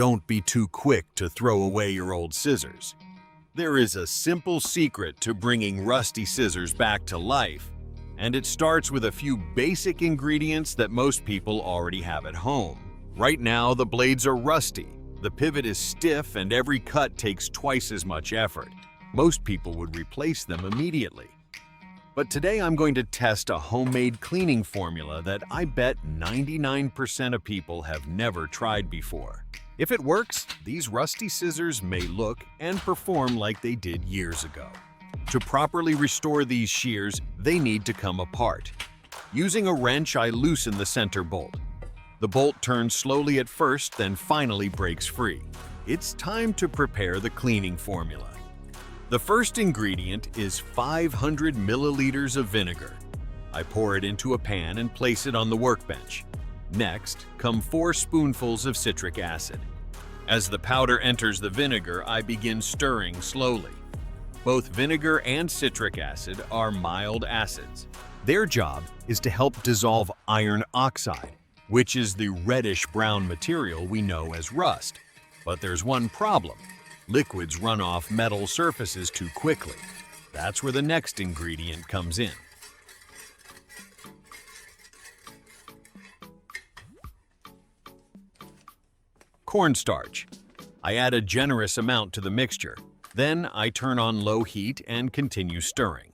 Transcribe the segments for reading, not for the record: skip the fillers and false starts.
don't be too quick to throw away your old scissors. There is a simple secret to bringing rusty scissors back to life, and it starts with a few basic ingredients that most people already have at home. Right now, the blades are rusty, the pivot is stiff, and every cut takes twice as much effort. Most people would replace them immediately. But today I'm going to test a homemade cleaning formula that I bet 99% of people have never tried before. If it works, these rusty scissors may look and perform like they did years ago. To properly restore these shears, they need to come apart. Using a wrench, I loosen the center bolt. The bolt turns slowly at first, then finally breaks free. It's time to prepare the cleaning formula. The first ingredient is 500 milliliters of vinegar. I pour it into a pan and place it on the workbench. Next, come 4 spoonfuls of citric acid. As the powder enters the vinegar, I begin stirring slowly. Both vinegar and citric acid are mild acids. Their job is to help dissolve iron oxide, which is the reddish-brown material we know as rust. But there's one problem. Liquids run off metal surfaces too quickly. That's where the next ingredient comes in. Cornstarch. I add a generous amount to the mixture. Then I turn on low heat and continue stirring.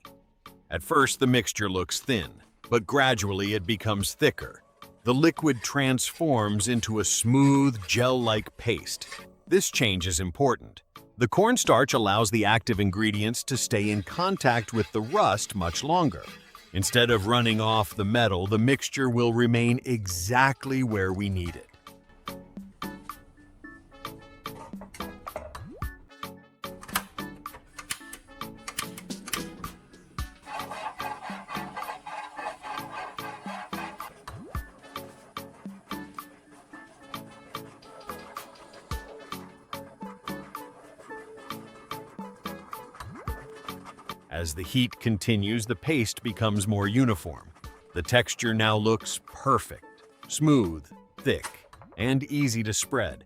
At first, the mixture looks thin, but gradually it becomes thicker. The liquid transforms into a smooth, gel-like paste. This change is important. The cornstarch allows the active ingredients to stay in contact with the rust much longer. Instead of running off the metal, the mixture will remain exactly where we need it. As the heat continues, the paste becomes more uniform. The texture now looks perfect, smooth, thick, and easy to spread.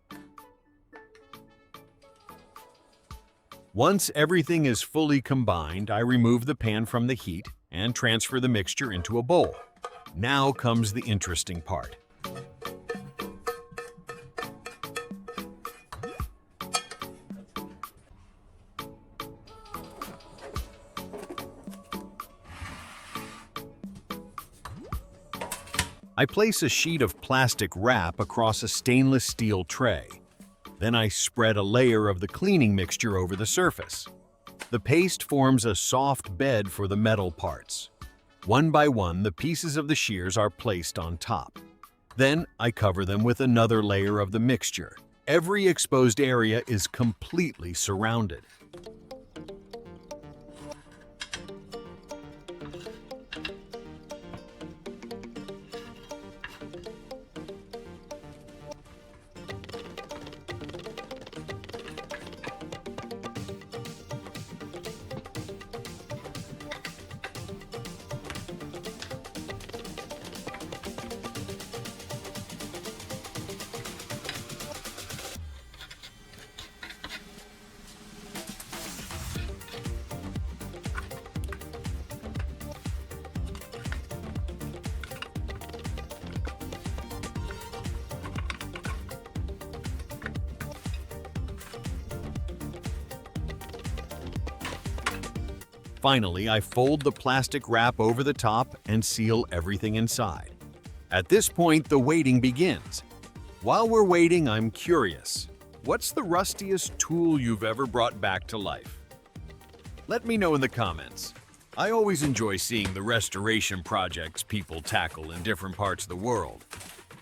Once everything is fully combined, I remove the pan from the heat and transfer the mixture into a bowl. Now comes the interesting part. I place a sheet of plastic wrap across a stainless steel tray. Then I spread a layer of the cleaning mixture over the surface. The paste forms a soft bed for the metal parts. One by one, the pieces of the shears are placed on top. Then I cover them with another layer of the mixture. Every exposed area is completely surrounded. Finally, I fold the plastic wrap over the top and seal everything inside. At this point, the waiting begins. While we're waiting, I'm curious. What's the rustiest tool you've ever brought back to life? Let me know in the comments. I always enjoy seeing the restoration projects people tackle in different parts of the world.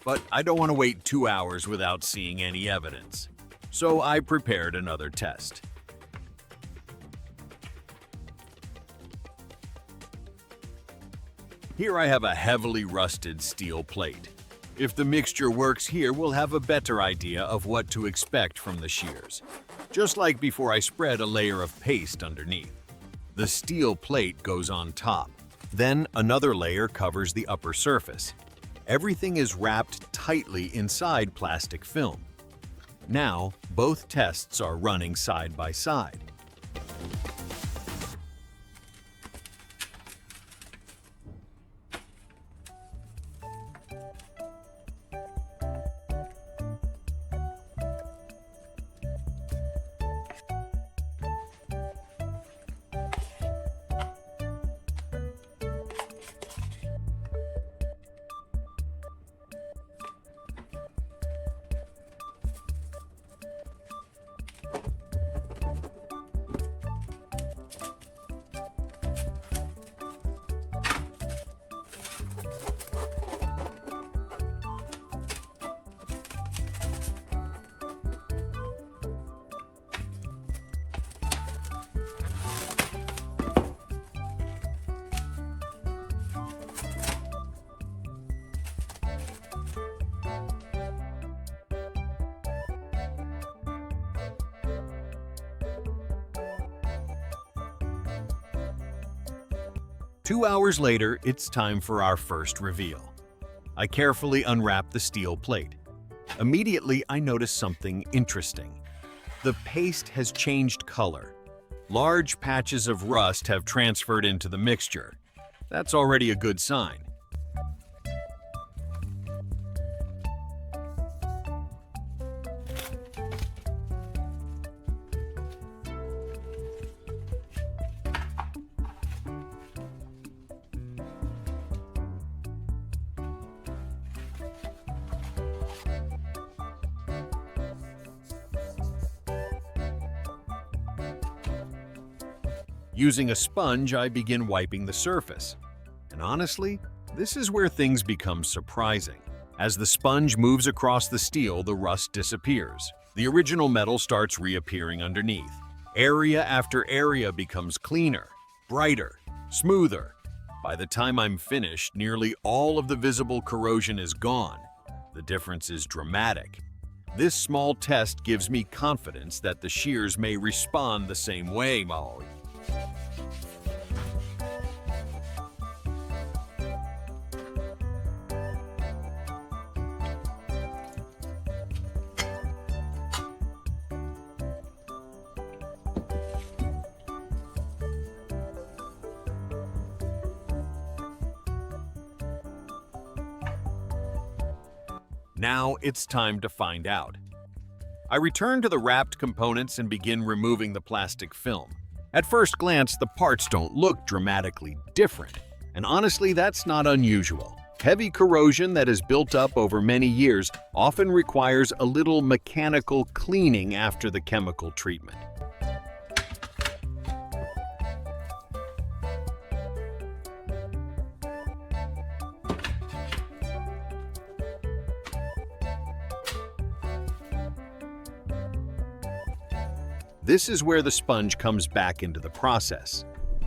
But I don't want to wait 2 hours without seeing any evidence. So I prepared another test. Here I have a heavily rusted steel plate. If the mixture works here, we'll have a better idea of what to expect from the shears. Just like before, I spread a layer of paste underneath. The steel plate goes on top. Then another layer covers the upper surface. Everything is wrapped tightly inside plastic film. Now, both tests are running side by side. Two hours later, it's time for our first reveal. I carefully unwrap the steel plate. Immediately, I notice something interesting. The paste has changed color. Large patches of rust have transferred into the mixture. That's already a good sign. Using a sponge, I begin wiping the surface. And honestly, this is where things become surprising. As the sponge moves across the steel, the rust disappears. The original metal starts reappearing underneath. Area after area becomes cleaner, brighter, smoother. By the time I'm finished, nearly all of the visible corrosion is gone. The difference is dramatic. This small test gives me confidence that the shears may respond the same way, Molly. Now it's time to find out. I return to the wrapped components and begin removing the plastic film. At first glance, the parts don't look dramatically different, and honestly, that's not unusual. Heavy corrosion that is built up over many years often requires a little mechanical cleaning after the chemical treatment. This is where the sponge comes back into the process.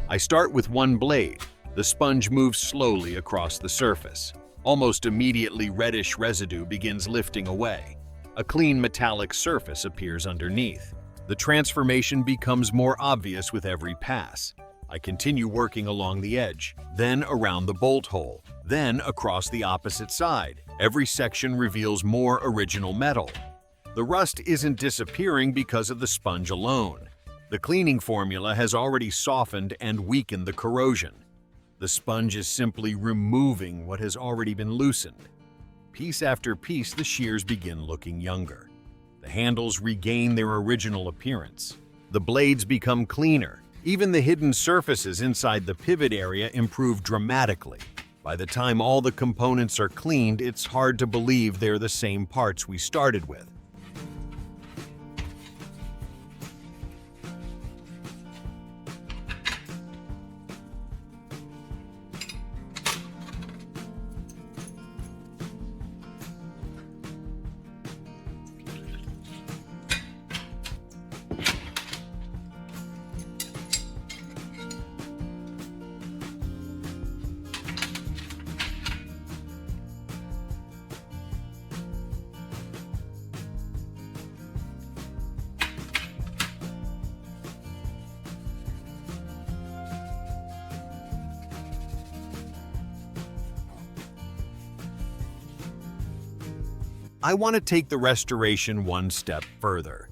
I start with one blade. The sponge moves slowly across the surface. Almost immediately, reddish residue begins lifting away. A clean metallic surface appears underneath. The transformation becomes more obvious with every pass. I continue working along the edge, then around the bolt hole, then across the opposite side. Every section reveals more original metal. The rust isn't disappearing because of the sponge alone. The cleaning formula has already softened and weakened the corrosion. The sponge is simply removing what has already been loosened. Piece after piece, the shears begin looking younger. The handles regain their original appearance. The blades become cleaner. Even the hidden surfaces inside the pivot area improve dramatically. By the time all the components are cleaned, it's hard to believe they're the same parts we started with. I want to take the restoration one step further.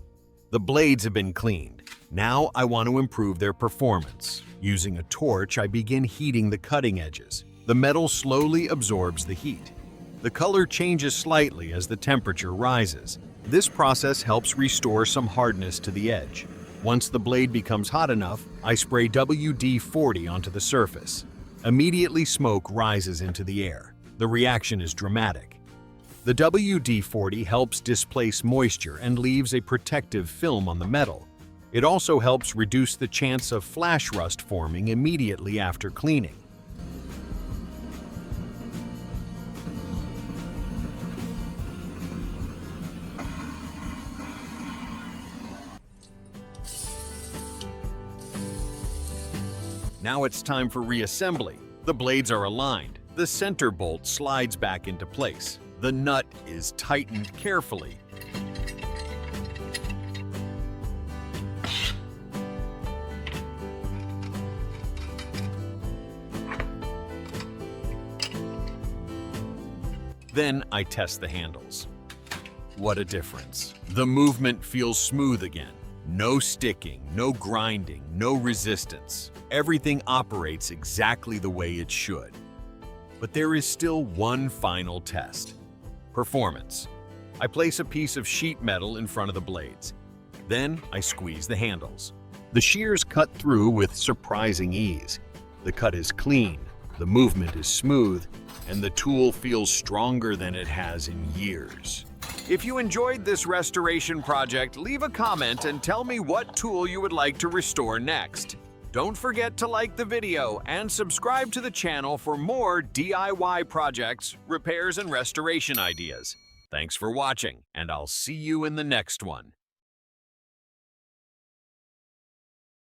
The blades have been cleaned. Now I want to improve their performance. Using a torch, I begin heating the cutting edges. The metal slowly absorbs the heat. The color changes slightly as the temperature rises. This process helps restore some hardness to the edge. Once the blade becomes hot enough, I spray WD-40 onto the surface. Immediately, smoke rises into the air. The reaction is dramatic. The WD-40 helps displace moisture and leaves a protective film on the metal. It also helps reduce the chance of flash rust forming immediately after cleaning. Now it's time for reassembly. The blades are aligned. The center bolt slides back into place. The nut is tightened carefully. Then I test the handles. What a difference. The movement feels smooth again. No sticking, no grinding, no resistance. Everything operates exactly the way it should. But there is still one final test. Performance. I place a piece of sheet metal in front of the blades. Then I squeeze the handles. The shears cut through with surprising ease. The cut is clean, the movement is smooth, and the tool feels stronger than it has in years. If you enjoyed this restoration project, leave a comment and tell me what tool you would like to restore next. Don't forget to like the video and subscribe to the channel for more DIY projects, repairs, and restoration ideas. Thanks for watching, and I'll see you in the next one.